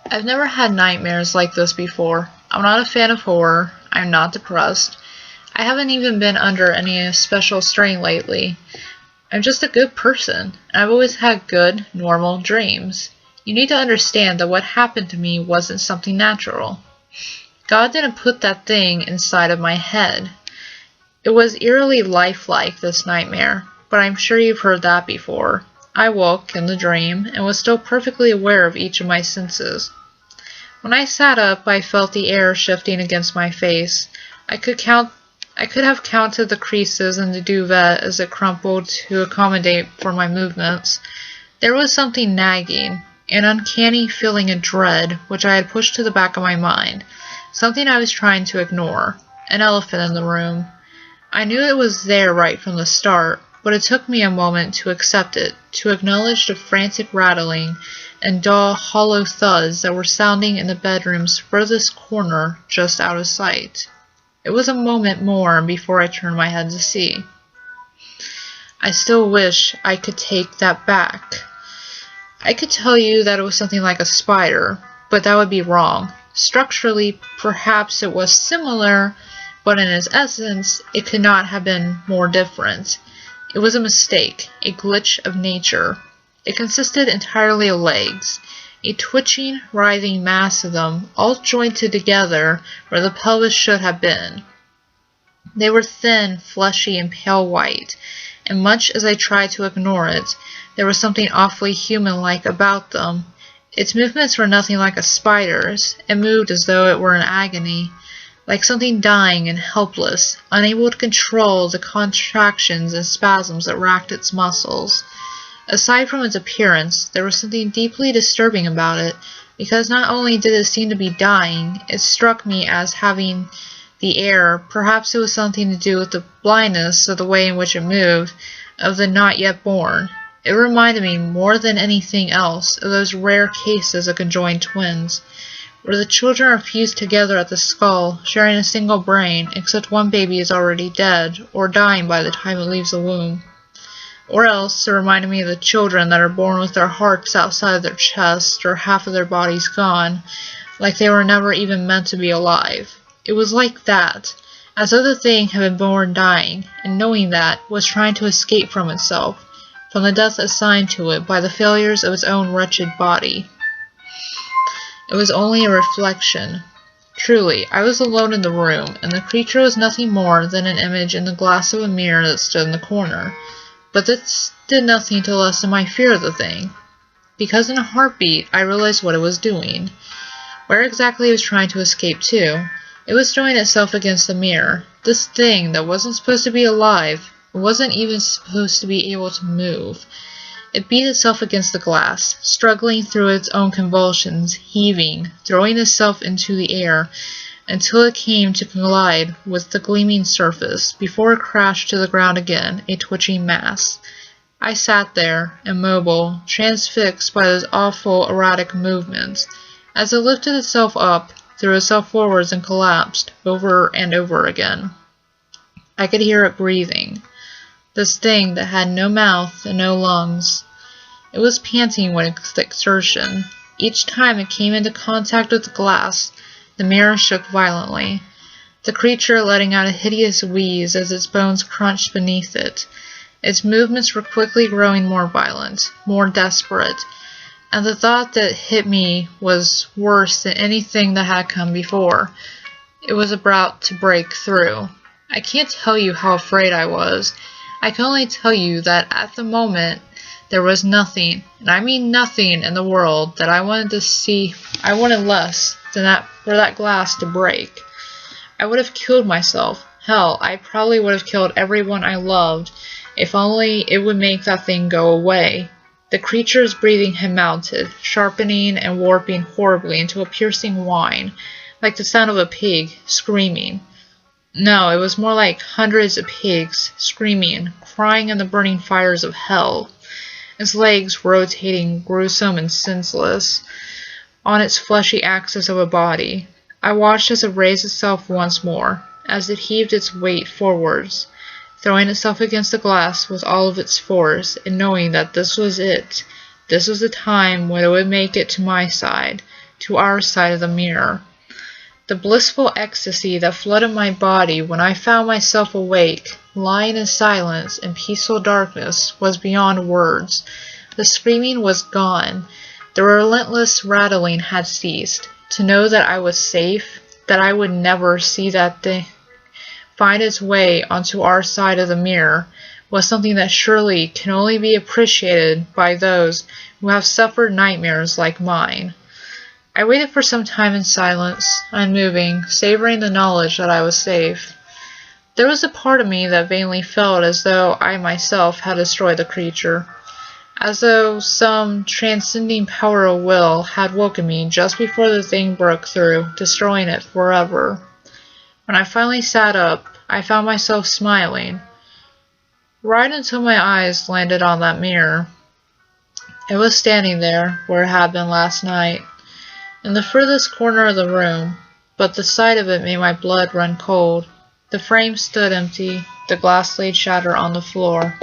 I've never had nightmares like this before. I'm not a fan of horror. I'm not depressed. I haven't even been under any special strain lately. I'm just a good person. I've always had good, normal dreams. You need to understand that what happened to me wasn't something natural. God didn't put that thing inside of my head. It was eerily lifelike, this nightmare, but I'm sure you've heard that before. I woke in the dream and was still perfectly aware of each of my senses. When I sat up, I felt the air shifting against my face. I could have counted the creases in the duvet as it crumpled to accommodate for my movements. There was something nagging, an uncanny feeling of dread which I had pushed to the back of my mind, something I was trying to ignore, an elephant in the room. I knew it was there right from the start, but it took me a moment to accept it, to acknowledge the frantic rattling and dull, hollow thuds that were sounding in the bedroom's furthest corner just out of sight. It was a moment more before I turned my head to see. I still wish I could take that back. I could tell you that it was something like a spider, but that would be wrong. Structurally, perhaps it was similar, but in its essence, it could not have been more different. It was a mistake, a glitch of nature. It consisted entirely of legs, a twitching, writhing mass of them, all jointed together where the pelvis should have been. They were thin, fleshy, and pale white, and much as I tried to ignore it, there was something awfully human-like about them. Its movements were nothing like a spider's. It moved as though it were in agony, like something dying and helpless, unable to control the contractions and spasms that racked its muscles. Aside from its appearance, there was something deeply disturbing about it, because not only did it seem to be dying, it struck me as having the air. Perhaps it was something to do with the blindness of the way in which it moved, of the not yet born. It reminded me more than anything else of those rare cases of conjoined twins, where the children are fused together at the skull, sharing a single brain, except one baby is already dead, or dying by the time it leaves the womb. Or else it reminded me of the children that are born with their hearts outside of their chests, or half of their bodies gone, like they were never even meant to be alive. It was like that, as though the thing had been born dying, and knowing that, was trying to escape from itself, from the death assigned to it by the failures of its own wretched body. It was only a reflection. Truly, I was alone in the room, and the creature was nothing more than an image in the glass of a mirror that stood in the corner. But this did nothing to lessen my fear of the thing, because in a heartbeat I realized what it was doing. Where exactly it was trying to escape to. It was throwing itself against the mirror. This thing that wasn't supposed to be alive, wasn't even supposed to be able to move. It beat itself against the glass, struggling through its own convulsions, heaving, throwing itself into the air, until it came to collide with the gleaming surface, before it crashed to the ground again, a twitching mass. I sat there, immobile, transfixed by those awful erratic movements. As it lifted itself up, threw itself forwards and collapsed, over and over again. I could hear it breathing. This thing that had no mouth and no lungs. It was panting with exertion. Each time it came into contact with the glass, the mirror shook violently, the creature letting out a hideous wheeze as its bones crunched beneath it. Its movements were quickly growing more violent, more desperate, and the thought that hit me was worse than anything that had come before. It was about to break through. I can't tell you how afraid I was. I can only tell you that at the moment there was nothing, and I mean nothing in the world, that I wanted to see. I wanted less than that for that glass to break. I would have killed myself. Hell, I probably would have killed everyone I loved, if only it would make that thing go away. The creature's breathing had mounted, sharpening and warping horribly into a piercing whine, like the sound of a pig screaming. No, it was more like hundreds of pigs screaming, crying in the burning fires of hell. Its legs rotating, gruesome and senseless, on its fleshy axis of a body. I watched as it raised itself once more, as it heaved its weight forwards, throwing itself against the glass with all of its force, and knowing that this was it. This was the time when it would make it to my side, to our side of the mirror. The blissful ecstasy that flooded my body when I found myself awake, lying in silence and peaceful darkness, was beyond words. The screaming was gone. The relentless rattling had ceased. To know that I was safe, that I would never see that thing find its way onto our side of the mirror, was something that surely can only be appreciated by those who have suffered nightmares like mine. I waited for some time in silence, unmoving, savoring the knowledge that I was safe. There was a part of me that vainly felt as though I myself had destroyed the creature, as though some transcending power of will had woken me just before the thing broke through, destroying it forever. When I finally sat up, I found myself smiling, right until my eyes landed on that mirror. It was standing there, where it had been last night, in the furthest corner of the room, but the sight of it made my blood run cold. The frame stood empty, the glass lay shattered on the floor.